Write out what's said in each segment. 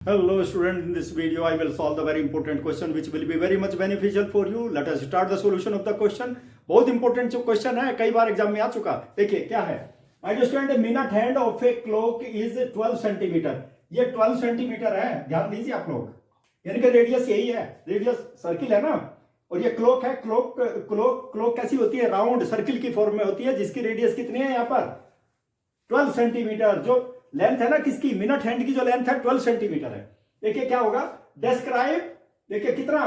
Hello student, in this video I will solve the very important question which will be very much beneficial for you. Let us start the solution of the question. बहुत important जो question है, कई बार exam में आ चुका. देखिए क्या है. My dear student, minute hand of a clock is 12 centimetre. ये 12 सेंटीमीटर है, ध्यान दीजिए आप लोग. यानी कि रेडियस यही है, रेडियस सर्किल है ना, और ये क्लॉक है. क्लॉक कैसी होती है? राउंड सर्किल की फॉर्म में होती है, जिसकी रेडियस कितनी है यहाँ पर 12 सेंटीमीटर. जो लेंथ है ना किसकी, मिनट हैंड की जो लेंथ है 12 सेंटीमीटर है. देखिए क्या होगा, डिस्क्राइब. देखिए कितना,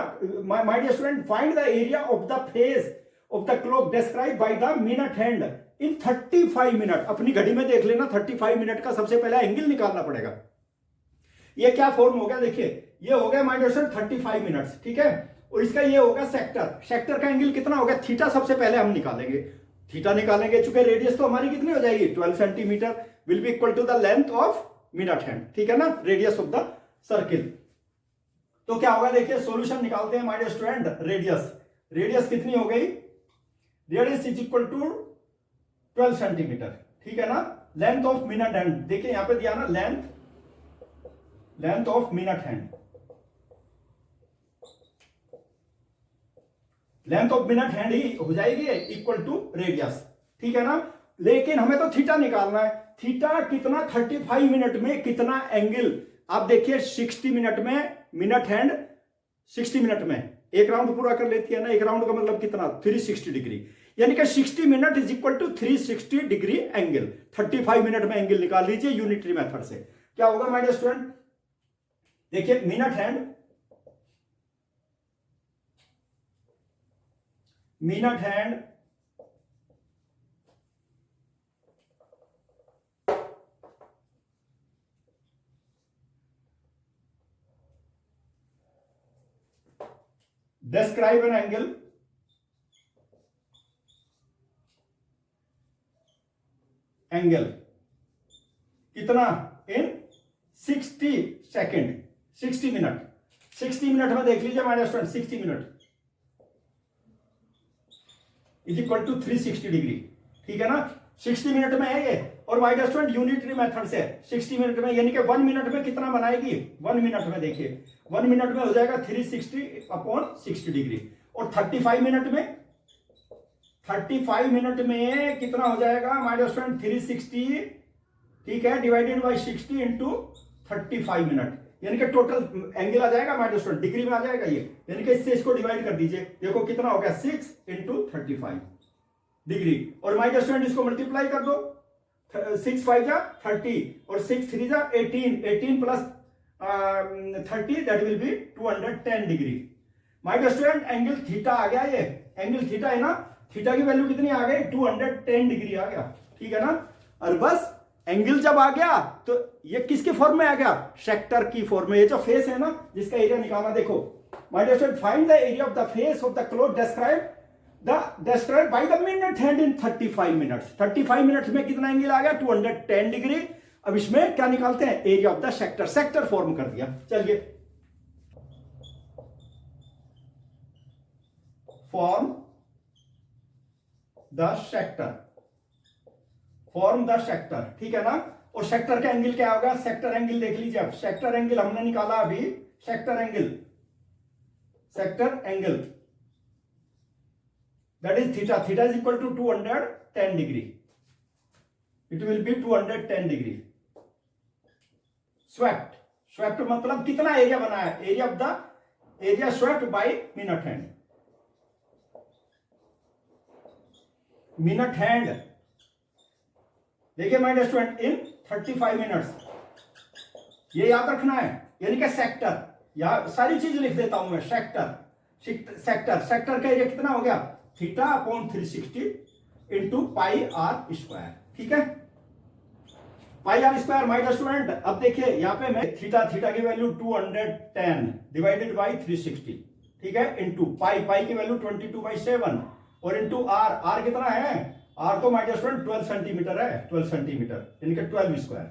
my dear student, find the area of the face of the clock describe by the minute hand in 35 minute. अपनी घड़ी में देख लेना, 35 मिनट का सबसे पहले एंगल निकालना पड़ेगा. ये क्या फॉर्म हो गया, देखिए ये हो गया माय डियर स्टूडेंट 35 मिनट्स, ठीक है. और इसका ये होगा सेक्टर. सेक्टर का एंगल कितना होगा, थीटा सबसे पहले हम निकालेंगे. थीटा निकालेंगे, चूंकि रेडियस तो हमारी कितनी हो जाएगी 12 centimetre, will be equal to the length of minute hand, ठीक है ना, रेडियस ऑफ द सर्किल. तो क्या होगा, देखिए सॉल्यूशन निकालते हैं माय डियर स्टूडेंट. रेडियस कितनी हो गई, radius is equal to 12 centimetre, ठीक है ना. लेंथ ऑफ मिनट हैंड, देखिए यहां पे दिया ना length of minute hand. Length of minute hand ही हो जाएगी इक्वल टू रेडियस, ठीक है ना. लेकिन हमें तो थीटा निकालना है. थीटा कितना, 35 मिनट में कितना एंगल. आप देखिए 60 मिनट में मिनट हैंड 60 मिनट में एक राउंड पूरा कर लेती है ना. एक राउंड का मतलब कितना, 360 डिग्री. यानी कि 60 minute is equal to 360 degree angle. 35 minute में एंगल निकाल लीजिए यूनिटरी मेथड से. क्या होगा माय डियर स्टूडेंट, देखिए minute hand describe an angle कितना इन 60 सेकेंड, 60 मिनट. 60 मिनट में देख लीजिए हमारे student, 60 minute is equal to 360 degree, ठीक है ना. 60 मिनट में है ये. और my dear student unitary method से 60 मिनट में, यानी कि 1 मिनट में कितना बनाएगी, 1 मिनट में देखिए 1 मिनट में हो जाएगा 360 अपॉन 60 डिग्री. और 35 मिनट में कितना हो जाएगा माय डियर स्टूडेंट, 360, ठीक है, डिवाइडेड बाय 60 इंटू 35 मिनट. यानी कि टोटल एंगल आ जाएगा माय डियर स्टूडेंट, डिग्री में आ जाएगा ये. यानी कि इससे इसको डिवाइड कर दीजिए, देखो कितना हो गया, 6 इंटू 35 डिग्री. और माय डियर स्टूडेंट इसको मल्टीप्लाई कर दो, 6 5 जा 30 और 6 3 जा 18 plus 30 that will be 210 degree. My dear student angle theta आ गया. ये एंगल थीटा है ना, थीटा की वैल्यू कितनी आ गई, 210 डिग्री आ गया, ठीक है ना. और बस एंगल जब आ गया तो ये किसके फॉर्म में आ गया, सेक्टर की फॉर्म में. ये जो फेस है ना, जिसका एरिया निकालना, देखो my dear student, find the area of the face of the clock described by the minute hand in 35 minutes. 35 minutes में कितना एंगल आ गया, 210 डिग्री. अब इसमें क्या निकालते हैं, area of the sector form कर दिया. चलिए फॉर्म द सेक्टर, ठीक है ना. और सेक्टर का एंगल क्या होगा, सेक्टर एंगल देख लीजिए. अब सेक्टर एंगल हमने निकाला अभी, sector angle that is theta is equal to 210 degree. It will be 210 degree. swept मतलब कितना एरिया बना है, area of the area swept by minute hand. Minute hand देखिए my dear student in 35 minutes, ये याद रखना है. यानी कि सेक्टर, या सारी चीज लिख देता हूं मैं. सेक्टर का एरिया कितना हो गया, theta upon 360 into pi R square, ठीक है. Pi R square my dear student. अब देखिए यहाँ पे मैं थीटा की वैल्यू 210 डिवाइडेड बाई 360, ठीक है, इंटू पाई की वैल्यू 22/7 और इंटू आर कितना है, आर तो माय डियर स्टूडेंट 12 सेंटीमीटर है, 12 सेंटीमीटर यानी कि 12 स्क्वायर,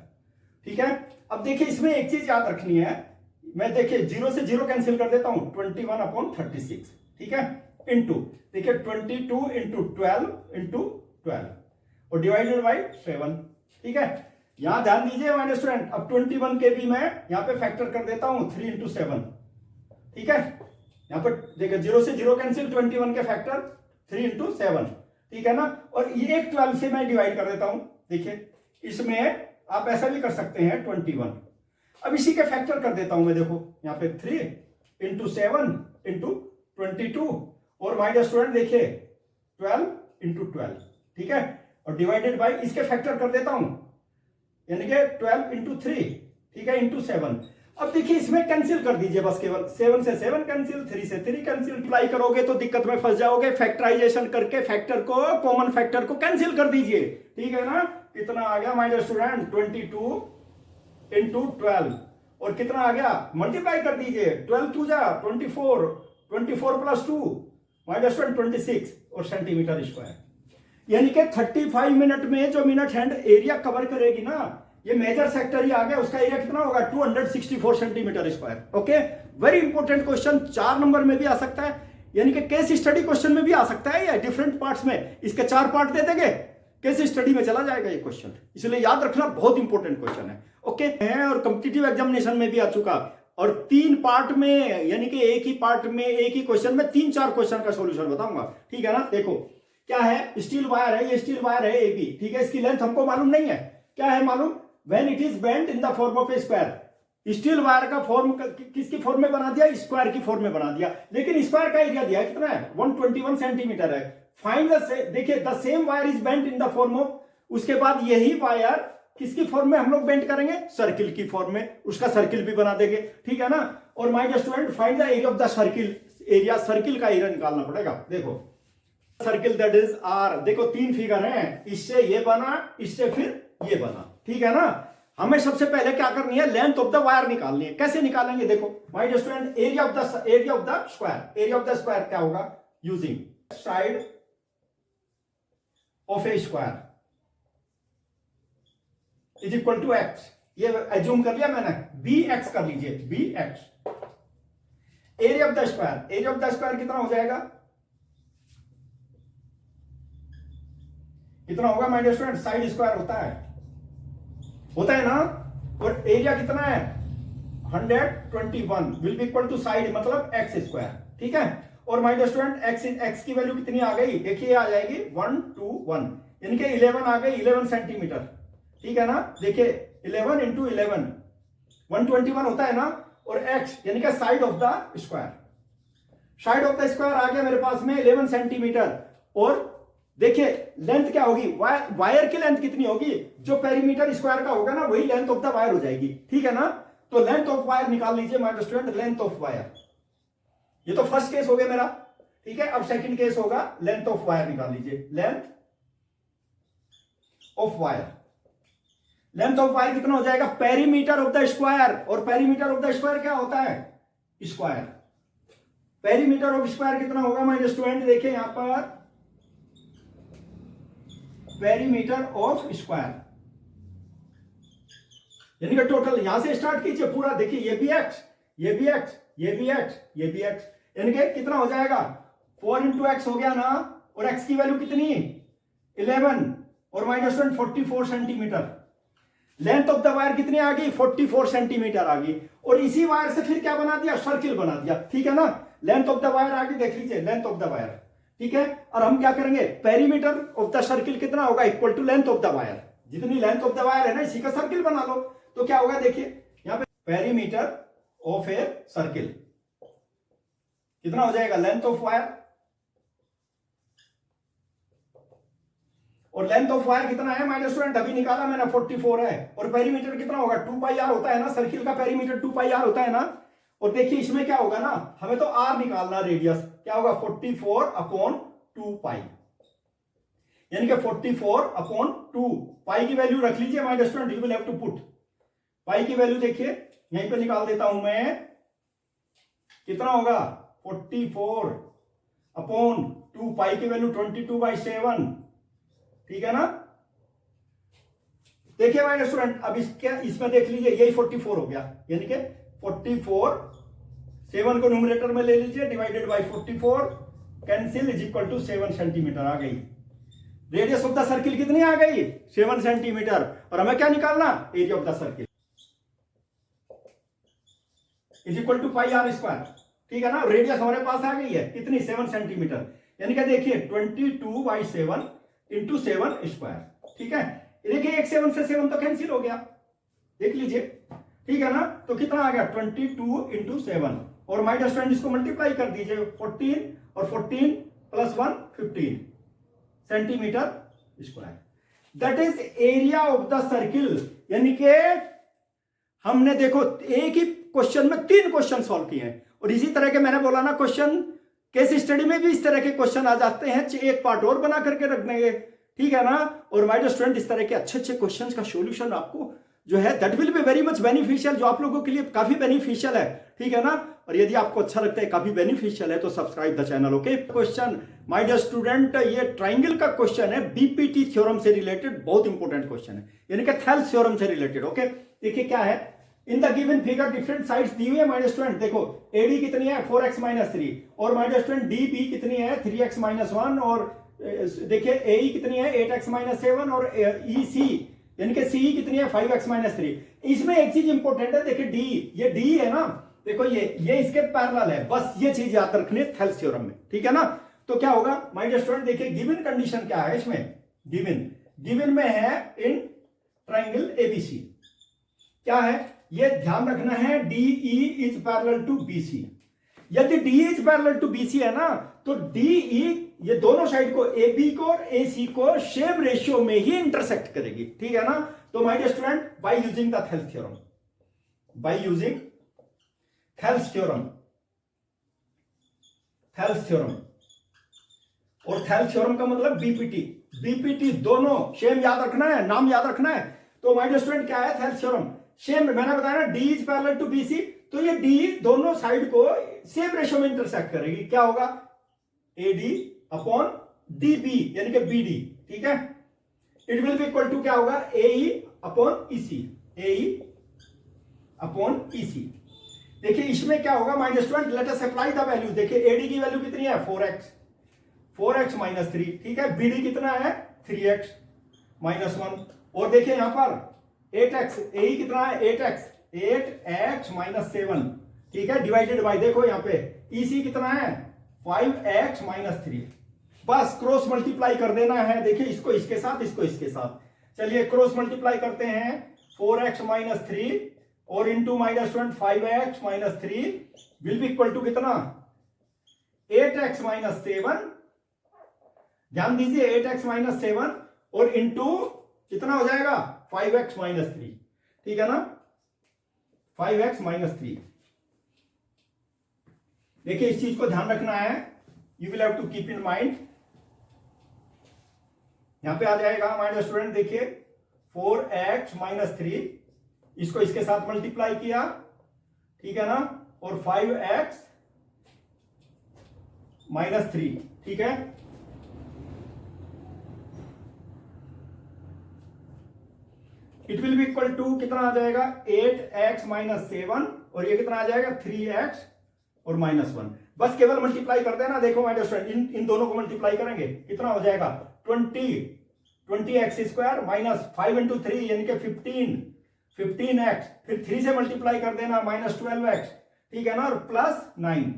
ठीक है. अब देखिए इसमें एक चीज याद रखनी है, मैं देखिए 0 से 0 कैंसिल कर देता हूं, 21/36, ठीक है, इंटू देखिए 22 इंटू 12 इंटू 12 और डिवाइडेड बाई 7, ठीक है. यहां ध्यान दीजिए माय स्टूडेंट, अब 21 के भी मैं यहाँ पे फैक्टर कर देता हूं 3 इंटू 7, ठीक है। यहाँ पर देखिए 0 से 0 कैंसिल, 21 के फैक्टर 3 इंटू 7, ठीक है ना। और ये एक 12 से मैं डिवाइड कर देता हूं, देखिए इसमें आप ऐसा भी कर सकते हैं 21। अब इसी के फैक्टर कर देता हूं मैं, देखो यहाँ पे 3 इंटू 7 इंटू 22, और माय डियर स्टूडेंट देखिए 12 इंटू 12, ठीक है, और डिवाइडेड बाई इसके फैक्टर कर देता हूं, यानी कि 12 इंटू 3, ठीक है, इंटू 7। अब देखिए इसमें कैंसिल कर दीजिए बस, केवल 7 से 7 कैंसिल, 3 से 3 कैंसिल। अप्लाई करोगे तो दिक्कत में फंस जाओगे, फैक्टराइजेशन करके फैक्टर को, कॉमन फैक्टर को कैंसिल कर दीजिए, ठीक है ना। कितना आ गया माय डियर स्टूडेंट, 22 इंटू 12, और कितना आ गया, मल्टीप्लाई कर दीजिए, 12 2 जा 24, 24 प्लस 2 माय डियर स्टूडेंट 26 और सेंटीमीटर स्क्वायर। यानी कि 35 मिनट में जो मिनट हैंड एरिया कवर करेगी ना, ये मेजर सेक्टर ही आ गया, उसका एरिया कितना होगा 264 centimetre square. Okay, very important question, 4 number में भी आ सकता है, यानी कि केस स्टडी क्वेश्चन में भी आ सकता है, या डिफरेंट पार्ट्स में, इसके 4 पार्ट दे देंगे, केस स्टडी में चला जाएगा ये क्वेश्चन, इसलिए याद रखना बहुत इंपॉर्टेंट क्वेश्चन है। ओके है, और कॉम्पिटिटिव एग्जामिनेशन में भी आ चुका, और 3 पार्ट में, यानी कि एक ही पार्ट में, एक ही क्वेश्चन में 3-4 क्वेश्चन का सॉल्यूशन बताऊंगा, ठीक है ना। देखो क्या है, स्टील वायर है, ये स्टील वायर है AB, ठीक है, इसकी लेंथ हमको मालूम नहीं है, क्या है मालूम, when it is bent in the form of a square. Steel wire का फॉर्म किसकी फॉर्म में बना दिया, स्क्वायर की फॉर्म में बना दिया, लेकिन स्क्वायर का एरिया दिया कितना है, 121 सेंटीमीटर है। फाइंड द, देखिए the same wire is bent in the form of, उसके बाद यही वायर किसकी फॉर्म में हम लोग बेंट करेंगे, सर्किल की फॉर्म में, उसका सर्किल भी बना देंगे, ठीक है ना। और my dear student find the area of the circle, area circle का एरिया निकालना पड़ेगा। देखो सर्किल दैट इज आर, देखो 3 फिगर हैं, इससे ये बना, इससे फिर ये बना, ठीक है ना। हमें सबसे पहले क्या करनी है, लेंथ ऑफ द वायर निकालनी है। कैसे निकालेंगे, देखो my dear student, area of the square, area of the square क्या होगा, using side of a square is equal to X, ये एज्यूम कर लिया मैंने, बी एक्स कर लीजिए, be X. Area of the square, area of the square कितना हो जाएगा, कितना होगा my dear student, side square होता है ना, और एरिया कितना है 121 will be equal to side मतलब एक्स स्क्वायर, ठीक है। और माय डियर स्टूडेंट एक्स की वैल्यू कितनी आ गई, देखिए आ जाएगी 121, यानी कि 11 आ गई, 11 सेंटीमीटर, ठीक है ना। देखिए 11 इंटू 11 121 होता है ना, और x यानी कि side of the square, side of the square आ गया मेरे पास में 11 सेंटीमीटर। और देखिए लेंथ क्या होगी, वायर की लेंथ कितनी होगी, जो पेरीमीटर स्क्वायर का होगा ना वही लेंथ ऑफ द वायर हो जाएगी, ठीक है ना। तो लेंथ ऑफ वायर निकाल लीजिए my dear student, length of wire, ये तो फर्स्ट केस हो गया मेरा, ठीक है। अब सेकंड केस होगा, लेंथ ऑफ वायर निकाल लीजिए, length of wire, length of wire कितना हो जाएगा, पेरीमीटर ऑफ द स्क्वायर, और पेरीमीटर ऑफ द स्क्वायर क्या होता है, स्क्वायर। पेरीमीटर ऑफ स्क्वायर कितना होगा माय डियर स्टूडेंट, देखिए यहां पर पेरीमीटर ऑफ स्क्वायर, यानी कि टोटल यहां से स्टार्ट कीजिए पूरा, देखिए ये भी एक्स, ये भी एक्स, ये भी एक्स, ये भी एक्स, यानी कि कितना हो जाएगा 4 इंटू एक्स हो गया ना, और एक्स की वैल्यू कितनी 11, और my dear student 44 centimetre. Length of the wire कितनी आ गई, 44 सेंटीमीटर आ गई, और इसी वायर से फिर क्या बना दिया, सर्किल बना दिया, ठीक है ना। लेंथ ऑफ द वायर आ गई, देख लीजिए लेंथ ऑफ द वायर, ठीक है। और हम क्या करेंगे, पेरीमीटर ऑफ द सर्किल कितना होगा, equal to length of the wire, जितनी लेंथ ऑफ द वायर है ना इसी का सर्किल बना लो। तो क्या होगा, देखिए यहां पे पेरीमीटर ऑफ ए सर्किल कितना हो जाएगा, लेंथ ऑफ वायर, और लेंथ ऑफ वायर कितना है माय डियर स्टूडेंट, अभी निकाला मैंने 44 है, और पेरीमीटर कितना होगा 2 पाई आर होता है ना, सर्किल का पेरीमीटर 2 पाई आर होता है ना। और देखिए इसमें क्या होगा ना, हमें तो आर निकालना, रेडियस क्या होगा 44 अपॉन 2 पाई, यानी कि 44 अपॉन 2 पाई की वैल्यू रख लीजिए my dear student, you will have to put pi की वैल्यू, देखिए यहीं पे निकाल देता हूं मैं, कितना होगा 44 अपॉन 2 पाई की वैल्यू 22/7, ठीक है ना। देखिए माय डियर स्टूडेंट, अब इसमें देख लीजिए यही 44 हो गया, यानी कि 44, 7 को न्यूमरेटर में ले लीजिए, divided by 44, cancel is equal to 7 centimetre आ गई। रेडियस ऑफ द सर्किल कितनी आ गई 7 सेंटीमीटर, और हमें क्या निकालना, area of the circle is equal to pi R square, ठीक है ना। रेडियस हमारे पास आ गई है कितनी, 7 सेंटीमीटर, यानी कि देखिए 22/7 इंटू 7 स्क्वायर, ठीक है। देखिए एक 7 से 7 तो कैंसिल हो गया, देख लीजिए, ठीक है ना। तो कितना आ गया 22 इंटू 7 और माइनस 20 इसको मल्टीप्लाई कर दीजिए, 14 और 14 plus 1 15 centimetre square, that is area of the circle. यानी कि हमने देखो एक ही क्वेश्चन में 3 क्वेश्चन सॉल्व किए हैं, और इसी तरह के मैंने बोला ना क्वेश्चन केस स्टडी में भी इस तरह के क्वेश्चन आ जाते हैं, एक पार्ट और बना करके रख देंगे, ठीक है ना। और माय डियर स्टूडेंट, इस तरह के अच्छे अच्छे क्वेश्चंस का सॉल्यूशन आपको जो है that will be very much beneficial, जो आप लोगों के लिए काफी बेनिफिशियल है, ठीक है ना। और यदि आपको अच्छा लगता है, काफी बेनिफिशियल है, तो subscribe the channel, okay. Question my dear student, ये ट्राइंगल का क्वेश्चन है, बीपीटी थ्योरम से रिलेटेड, बहुत इंपॉर्टेंट क्वेश्चन है, यानी कि थेल्स थ्योरम से रिलेटेड, ओके। देखिए क्या है, in the given figure different sides दी हुई है माय डियर स्टूडेंट। देखो एडी कितनी है 4x - 3 और माय डियर स्टूडेंट डीबी कितनी है 3x - 1 और देखिए एई कितनी है 8x - 7 और ईसी यानी कि सी कितनी है 5x - 3। इसमें एक चीज इंपॉर्टेंट है, देखिए डी, ये डी है ना, देखो ये इसके पैरेलल है, बस ये चीज याद रखनी है थेल्स थ्योरम में, ठीक है ना। तो क्या होगा माय डियर स्टूडेंट, देखिए गिवन कंडीशन क्या है इसमें, गिवन में है इन ट्राइंगल एबीसी क्या है, ये ध्यान रखना है DE is parallel to BC। यदि DE is parallel to BC है ना, तो DE ये दोनों साइड को AB को और AC को सेम रेशियो में ही इंटरसेक्ट करेगी, ठीक है ना। तो my dear student, by using the Thales theorem, by using Thales theorem, Thales theorem, और थेल्स थ्योरम का मतलब बीपीटी दोनों सेम याद रखना है, नाम याद रखना है। तो माय डियर स्टूडेंट क्या है थेल्स थ्योरम, सेम मैंने बताया ना, D is parallel to BC, तो ये डी दोनों साइड को सेम रेशियो में इंटरसेक्ट करेगी, क्या होगा एडी अपॉन डीबी यानी कि बीडी, ठीक है। It will be equal to क्या होगा AE upon EC, AE upon EC. देखिए इसमें क्या होगा my dear student, let us apply the value. देखिए एडी की वैल्यू कितनी है 4x - 3, ठीक है। बीडी कितना है 3x - 1 और देखिए यहां पर 8x, ए कितना है 8x - 7, ठीक है, डिवाइडेड बाय, देखो यहां पे EC कितना है 5x - 3, बस क्रॉस मल्टीप्लाई कर देना है। देखिए इसको इसके साथ, इसको इसके साथ, चलिए क्रॉस मल्टीप्लाई करते हैं, 4x - 3 और into my dear student 5x - 3 will be equal to कितना 8x - 7, ध्यान दीजिए 8x - 7 और इंटू कितना हो जाएगा 5x - 3, ठीक है ना, 5x - 3। देखिए इस चीज को ध्यान रखना है, you will have to keep in mind. यहां पे आ जाएगा हमारे स्टूडेंट, देखिए 4x - 3, इसको इसके साथ मल्टीप्लाई किया, ठीक है ना, और 5x - 3, ठीक है। It will be equal to कितना आ जाएगा 8x - 7 और ये कितना आ जाएगा 3x और -1, बस केवल मल्टीप्लाई कर देना। देखो माय डियर स्टूडेंट, इन दोनों को मल्टीप्लाई करेंगे कितना हो जाएगा 20x स्क्वायर माइनस 5 इंटू 3 यानी कि 15x, फिर 3 से मल्टीप्लाई कर देना -12x, ठीक है ना, और +9।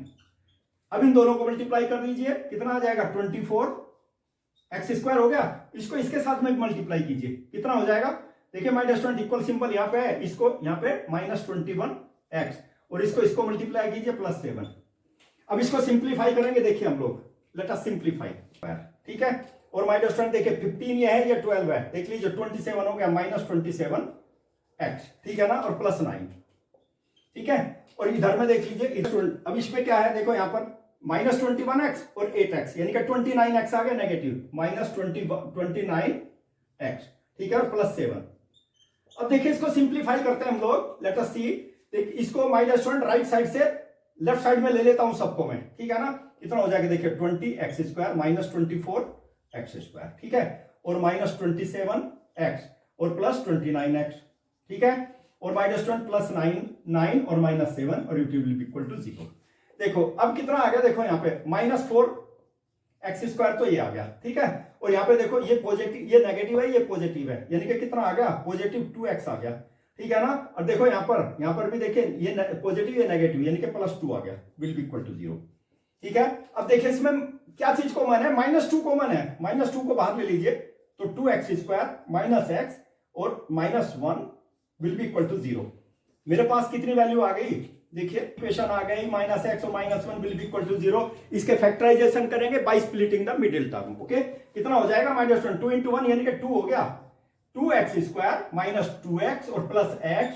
अब इन दोनों को मल्टीप्लाई कर दीजिए, कितना आ जाएगा 24x स्क्वायर हो गया। इसको इसके साथ में मल्टीप्लाई कीजिए, कितना हो जाएगा, देखिए my dear student equal symbol यहाँ पे है, इसको यहाँ पे -21x और इसको मल्टीप्लाई कीजिए +7। अब इसको सिंप्लीफाई करेंगे, देखिए हम लोग, लेट अस सिंप्लीफाई, ठीक है। और माय डियर स्टूडेंट देखिए 15 ये है, ये 12 है, देख लीजिए 27 हो गया -27x, ठीक है ना, और +9, ठीक है। और इधर में देख लीजिए अब इसमें क्या है, देखो यहाँ पर -21x और 8x यानी कि 29x आ गया नेगेटिव, -29x, ठीक है, और +7। अब देखिए इसको सिंप्लीफाई करते हैं हम लोग, लेट अस सी। इसको my dear student right side से लेफ्ट साइड में ले लेता हूं सबको मैं, ठीक है ना, कितना हो जाएगा देखिए 20x स्क्वायर -24x स्क्वायर, ठीक है, और -27x और +29x, ठीक है, और माय डियर स्टूडेंट +9 और -7 और it will be equal to 0। देखो अब कितना आ गया, देखो यहाँ पे -4x स्क्वायर तो ये आ गया, ठीक है, और यहाँ पे देखो ये पॉजिटिव, ये नेगेटिव है, ये पॉजिटिव है, यानी कि कितना आ गया, पॉजिटिव 2x आ गया, ठीक है ना। और देखो यहाँ पर भी देखिए ये पॉजिटिव ये नेगेटिव, यानी कि +2 आ गया, विल बी इक्वल टू 0, ठीक है। अब देखिए इसमें क्या चीज कॉमन है, -2 कॉमन है, -2 को बाहर ले लीजिए तो 2x² -x और -1 विल बी इक्वल टू 0। मेरे पास कितनी वैल्यू आ गई, देखिए इक्वेशन आ गई, -x और -1 विल बी इक्वल टू 0। इसके फैक्टराइजेशन करेंगे by splitting the middle term, okay. कितना हो जाएगा, -2 × 1 यानी कि 2 हो गया, 2x² -2x और +x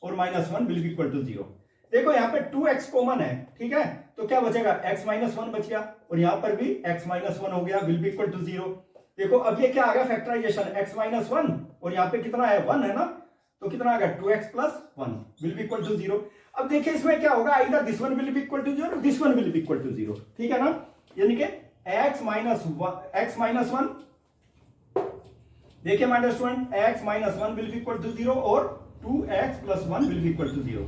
और -1 विल बी इक्वल टू 0। देखो यहाँ पे 2x कॉमन है, ठीक है, तो क्या बचेगा, x -1 बच गया, और यहाँ पर भी x -1 हो गया, विल बी इक्वल टू 0। देखो अब ये क्या आ गया, फैक्टराइजेशन, x -1 और यहाँ पे कितना है, 1 है ना, तो कितना आ गया, 2x + 1 will be equal to 0। अब देखिए इसमें क्या होगा, इधर this one will be equal to 0, this one will be equal to 0, ठीक है ना, यानी कि x -1 देखिए -1 x -1 will be equal to 0 और 2x + 1 will be equal to 0,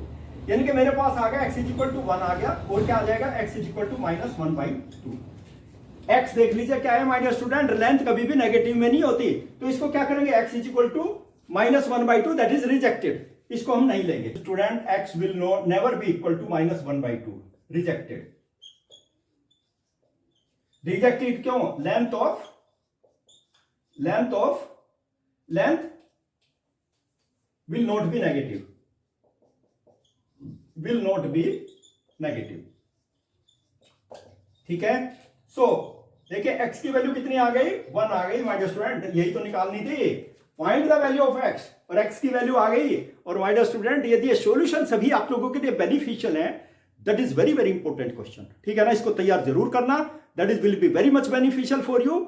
यानी कि मेरे पास आ गया x = 1 आ गया, और क्या आ जाएगा, x = -1/2। x देख लीजिए क्या है माय स्टूडेंट, लेंथ कभी भी नेगेटिव में नहीं होती, तो इसको क्या करेंगे, x = -1/2, दैट इज रिजेक्टेड, इसको हम नहीं लेंगे student, x will never be equal to -1/2, rejected. Rejected क्यों, length will not be negative, will not be negative, ठीक है। सो देखिए x की वैल्यू कितनी आ गई, 1 आ गई माय स्टूडेंट, यही तो निकालनी थी, find the value of x, और x की वैल्यू आ गई। और माय डियर स्टूडेंट यदि ये सॉल्यूशन सभी आप लोगों के लिए बेनिफिशियल है, that is very very important question, ठीक है ना, इसको तैयार जरूर करना, that is will be very much beneficial for you.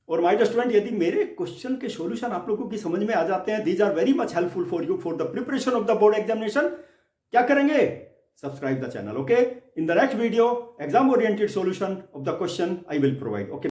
और माय डियर स्टूडेंट यदि मेरे क्वेश्चन के सॉल्यूशन आप लोगों की समझ में आ जाते हैं, these are very much helpful for you for the preparation of the board examination, क्या करेंगे, subscribe the channel, okay। in the next video exam oriented solution of the question I will provide, okay।